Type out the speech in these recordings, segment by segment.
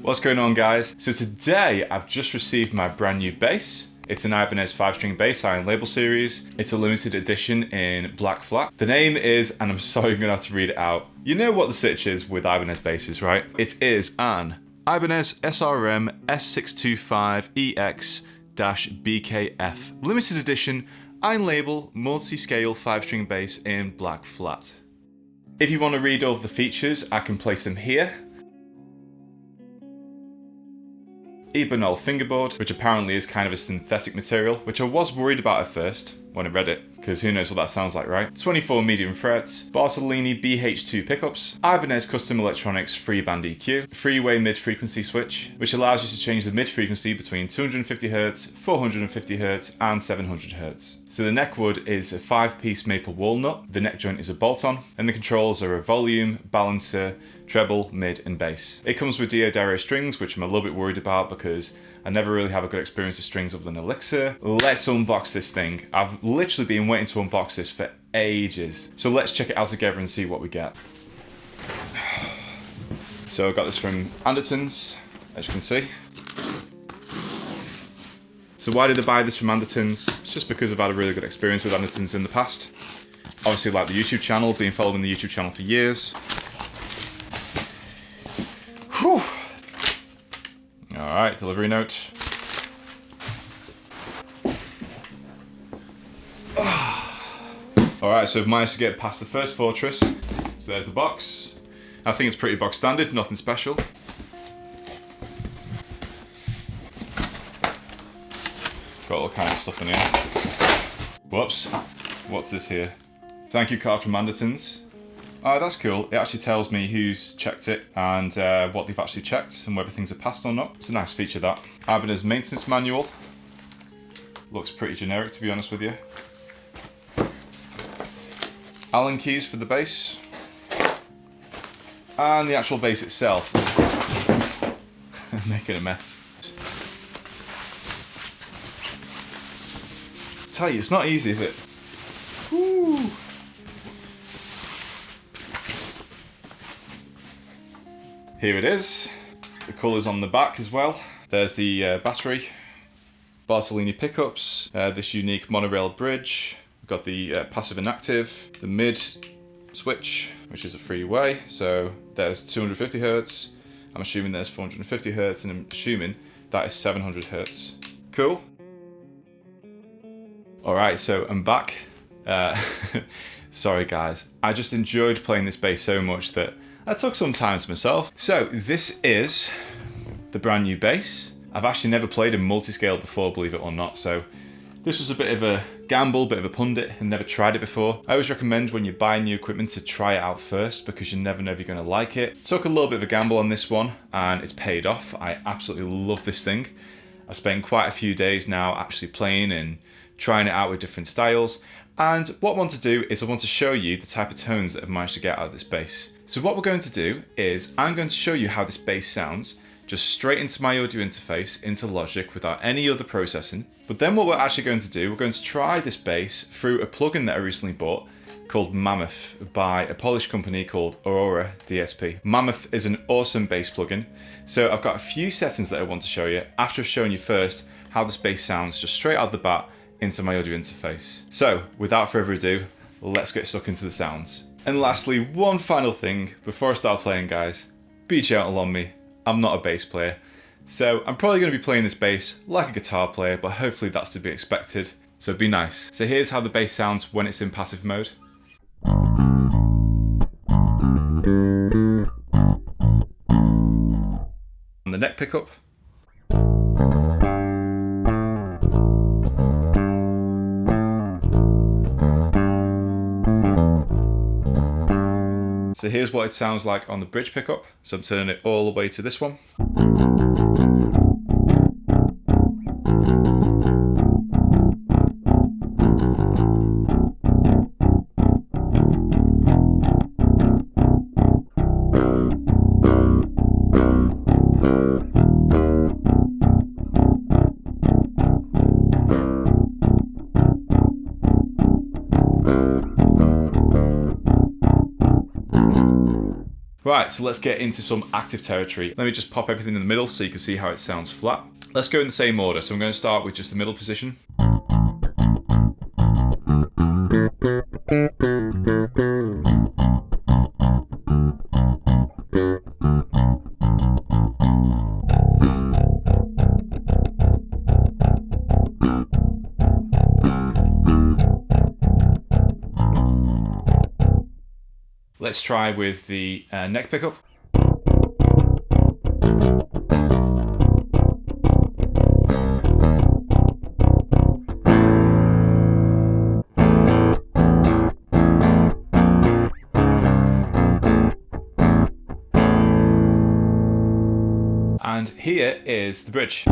What's going on, guys? So today I've just received my brand new bass. It's an Ibanez 5-string bass iron label series. It's a limited edition in black flat. The name is, and I'm sorry I'm gonna have to read it out. You know what the sitch is with Ibanez basses, right? It is an Ibanez SRMS625EX-BKF limited edition iron label multi-scale 5-string bass in black flat. If you want to read over the features, I can place them here. Ibanez fingerboard, which apparently is kind of a synthetic material, which I was worried about at first when I read it, because who knows what that sounds like, right? 24 medium frets, Bartolini BH2 pickups, Ibanez Custom Electronics freeband EQ, three-way mid-frequency switch, which allows you to change the mid-frequency between 250Hz, 450Hz, and 700Hz. So the neck wood is a 5-piece maple walnut, the neck joint is a bolt-on, and the controls are a volume, balancer, treble, mid, and bass. It comes with Diodero strings, which I'm a little bit worried about because I never really have a good experience with strings other than Elixir. Let's unbox this thing. I've literally been waiting to unbox this for ages. So let's check it out together and see what we get. So I got this from Anderton's, as you can see. So why did I buy this from Anderton's? It's just because I've had a really good experience with Anderton's in the past. Obviously, like the YouTube channel, been following the YouTube channel for years. Whew. Alright, delivery note. Alright, so I've managed to get past the first fortress. So there's the box. I think it's pretty box standard, nothing special. Got all kinds of stuff in here. Whoops. What's this here? Thank you card from Anderton's. Oh, that's cool. It actually tells me who's checked it and what they've actually checked and whether things are passed or not. It's a nice feature, that. Ibanez maintenance manual. Looks pretty generic, to be honest with you. Allen keys for the bass. And the actual bass itself. Making a mess. I tell you, it's not easy, is it? Woo. Here it is. The colours on the back as well. There's the battery. Bartolini pickups. This unique monorail bridge. We've got the passive and active. The mid switch, which is a three-way. So there's 250Hz. I'm assuming there's 450Hz, and I'm assuming that is 700Hz. Cool. Alright, so I'm back. Sorry guys, I just enjoyed playing this bass so much that I took some time to myself. So this is the brand new bass. I've actually never played a multi-scale before, believe it or not, so this was a bit of a gamble, bit of a pundit, and never tried it before. I always recommend when you buy new equipment to try it out first because you never know if you're going to like it. Took a little bit of a gamble on this one and it's paid off. I absolutely love this thing. I've spent quite a few days now actually playing and trying it out with different styles. And what I want to do is I want to show you the type of tones that I've managed to get out of this bass. So what we're going to do is I'm going to show you how this bass sounds just straight into my audio interface, into Logic, without any other processing. But then what we're actually going to do, we're going to try this bass through a plugin that I recently bought called MAMMOTH by a Polish company called Aurora DSP. MAMMOTH is an awesome bass plugin. So I've got a few settings that I want to show you after I've shown you first how this bass sounds just straight out the bat into my audio interface. So without further ado, let's get stuck into the sounds. And lastly, one final thing before I start playing, guys, be gentle on me. I'm not a bass player, so I'm probably going to be playing this bass like a guitar player, but hopefully that's to be expected, so be nice. So here's how the bass sounds when it's in passive mode. On the neck pickup. So here's what it sounds like on the bridge pickup. So I'm turning it all the way to this one. Right, so let's get into some active territory. Let me just pop everything in the middle so you can see how it sounds flat. Let's go in the same order. So I'm going to start with just the middle position. Let's try with the neck pickup. And here is the bridge.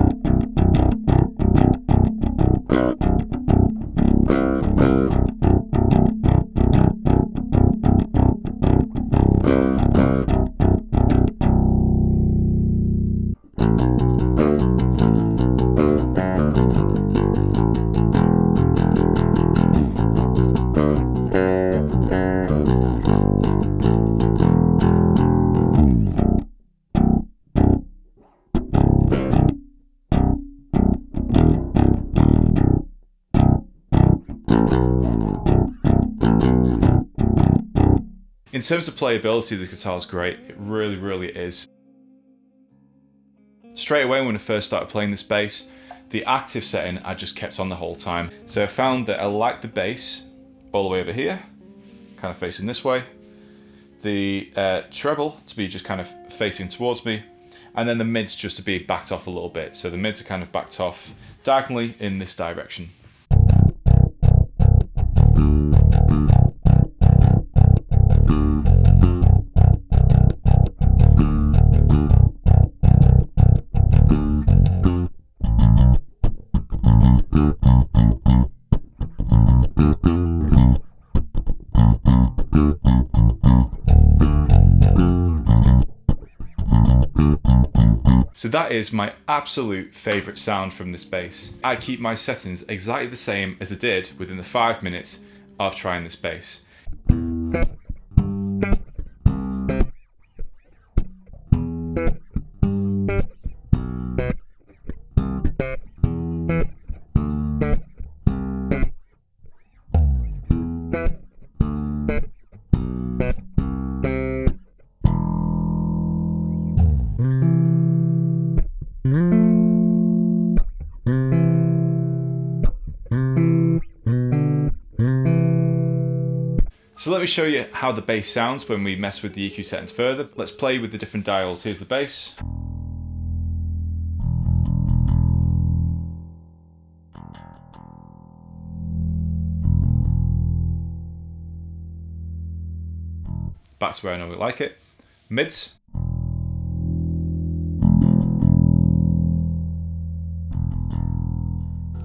In terms of playability, this guitar is great. It really, really is. Straight away when I first started playing this bass, the active setting I just kept on the whole time. So I found that I liked the bass all the way over here, kind of facing this way. The treble to be just kind of facing towards me, and then the mids just to be backed off a little bit. So the mids are kind of backed off diagonally in this direction. So that is my absolute favourite sound from this bass. I keep my settings exactly the same as I did within the 5 minutes of trying this bass. So let me show you how the bass sounds when we mess with the EQ settings further. Let's play with the different dials. Here's the bass. Back to where I normally like it. Mids.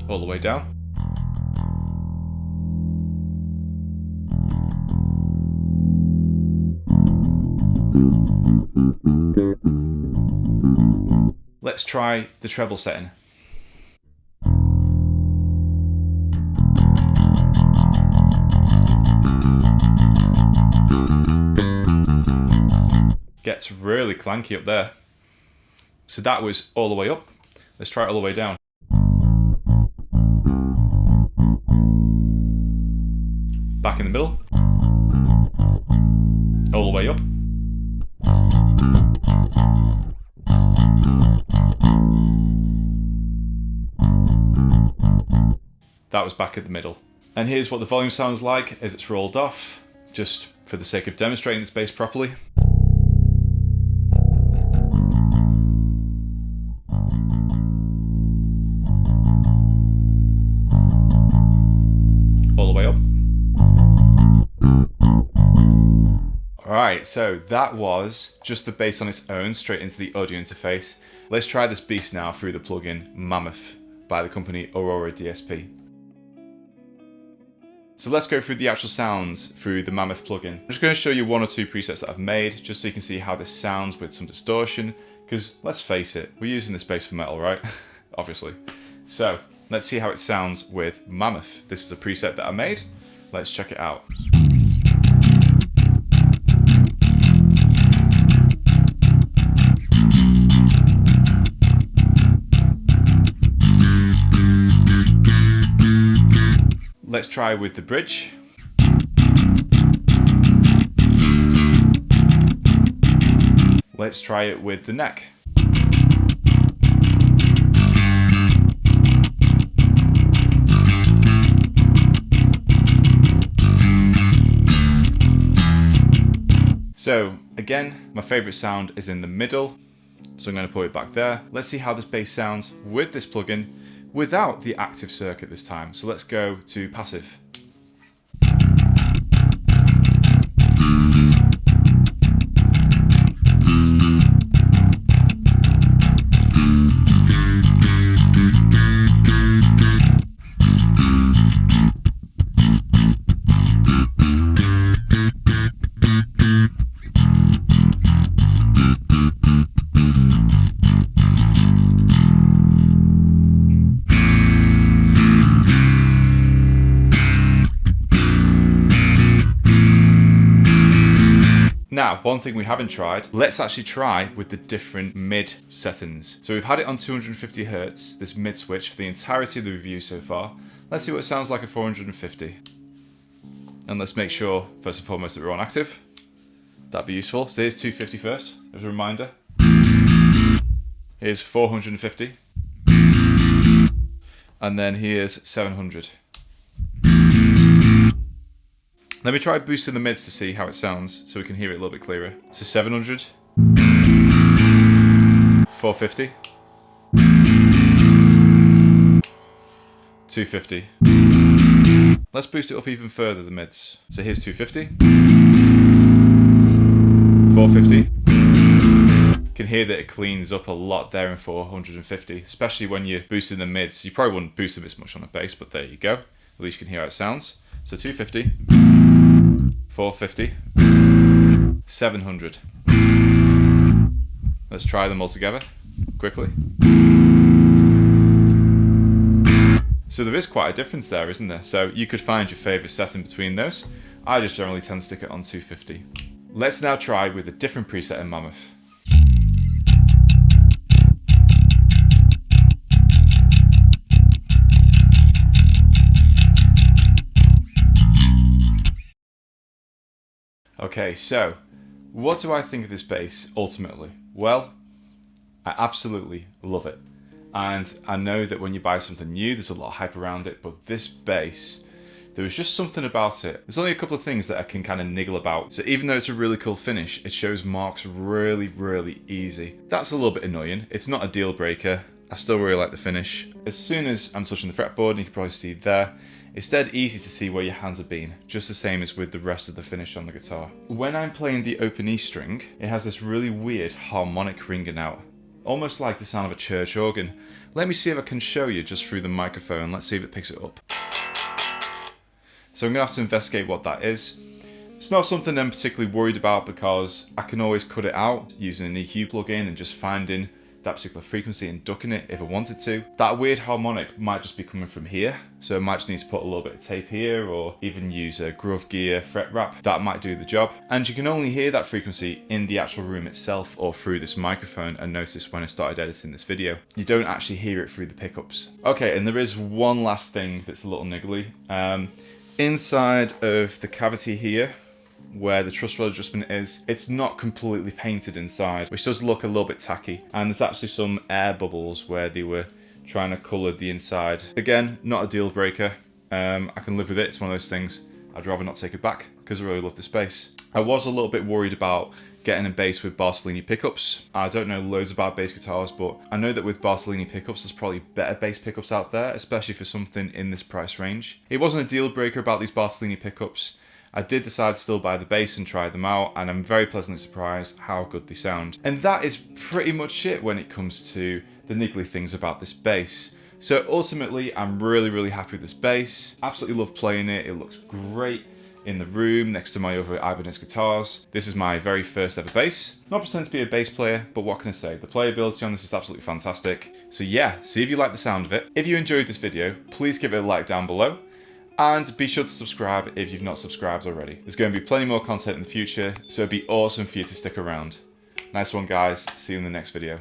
All the way down. Let's try the treble setting. Gets really clanky up there. So that was all the way up. Let's try it all the way down. Back in the middle. All the way up. That was back at the middle. And here's what the volume sounds like as it's rolled off, just for the sake of demonstrating this bass properly. All the way up. Alright, so that was just the bass on its own straight into the audio interface. Let's try this beast now through the plugin MAMMOTH by the company Aurora DSP. So let's go through the actual sounds through the MAMMOTH plugin. I'm just going to show you one or two presets that I've made, just so you can see how this sounds with some distortion, because let's face it, we're using this bass for metal, right? Obviously. So let's see how it sounds with MAMMOTH. This is a preset that I made. Let's check it out. Let's try with the bridge. Let's try it with the neck. So again, my favorite sound is in the middle, so I'm going to put it back there. Let's see how this bass sounds with this plugin without the active circuit this time. So let's go to passive. Now, one thing we haven't tried, let's actually try with the different mid settings. So we've had it on 250 Hertz, this mid switch, for the entirety of the review so far. Let's see what it sounds like at 450. And let's make sure, first and foremost, that we're on active. That'd be useful. So here's 250 first, as a reminder. Here's 450. And then here's 700. Let me try boosting the mids to see how it sounds, so we can hear it a little bit clearer. So 700, 450, 250. Let's boost it up even further, the mids. So here's 250, 450. You can hear that it cleans up a lot there in 450, especially when you're boosting the mids. You probably wouldn't boost them this much on a bass, but there you go. At least you can hear how it sounds. So 250. 450, 700. Let's try them all together quickly. So there is quite a difference there, isn't there? So you could find your favorite setting between those. I just generally tend to stick it on 250. Let's now try with a different preset in Mammoth. Okay, so what do I think of this bass ultimately? Well, I absolutely love it. And I know that when you buy something new, there's a lot of hype around it, but this bass, there was just something about it. There's only a couple of things that I can kind of niggle about. So even though it's a really cool finish, it shows marks really, really easy. That's a little bit annoying. It's not a deal breaker. I still really like the finish. As soon as I'm touching the fretboard, and you can probably see there, it's dead easy to see where your hands have been, just the same as with the rest of the finish on the guitar. When I'm playing the open E string, it has this really weird harmonic ringing out, almost like the sound of a church organ. Let me see if I can show you just through the microphone. Let's see if it picks it up. So I'm gonna have to investigate what that is. It's not something I'm particularly worried about because I can always cut it out using an EQ plugin and just finding that particular frequency and ducking it if I wanted to. That weird harmonic might just be coming from here, so I might just need to put a little bit of tape here or even use a Groove Gear fret wrap. That might do the job. And you can only hear that frequency in the actual room itself or through this microphone. And notice when I started editing this video, you don't actually hear it through the pickups. Okay, and there is one last thing that's a little niggly. Inside of the cavity here, where the truss rod adjustment is, it's not completely painted inside, which does look a little bit tacky. And there's actually some air bubbles where they were trying to colour the inside. Again, not a deal breaker. I can live with it. It's one of those things I'd rather not take it back because I really love this bass. I was a little bit worried about getting a bass with Bartolini pickups. I don't know loads about bass guitars, but I know that with Bartolini pickups, there's probably better bass pickups out there, especially for something in this price range. It wasn't a deal breaker about these Bartolini pickups. I did decide to still buy the bass and try them out, and I'm very pleasantly surprised how good they sound. And that is pretty much it when it comes to the niggly things about this bass. So ultimately, I'm really happy with this bass. Absolutely love playing it. It looks great in the room next to my other Ibanez guitars. This is my very first ever bass. Not pretend to be a bass player, but what can I say? The playability on this is absolutely fantastic. So yeah, see if you like the sound of it. If you enjoyed this video, please give it a like down below. And be sure to subscribe if you've not subscribed already. There's going to be plenty more content in the future, so it'd be awesome for you to stick around. Nice one, guys. See you in the next video.